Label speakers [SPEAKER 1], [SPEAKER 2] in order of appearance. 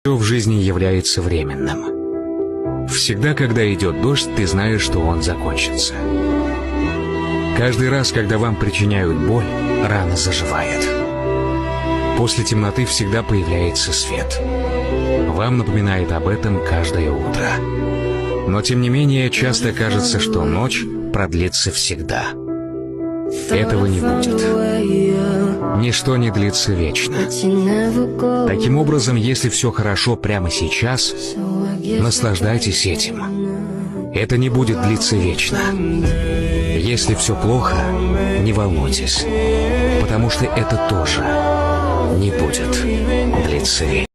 [SPEAKER 1] Все в жизни является временным. Всегда, когда идет дождь, ты знаешь, что он закончится. Каждый раз, когда вам причиняют боль, рана заживает. После темноты всегда появляется свет. Вам напоминает об этом каждое утро. Но тем не менее, часто кажется, что ночь продлится всегда. Этого не будет. Ничто не длится вечно. Таким образом, если все хорошо прямо сейчас, наслаждайтесь этим. Это не будет длиться вечно. Если все плохо, не волнуйтесь, потому что это тоже не будет длиться вечно.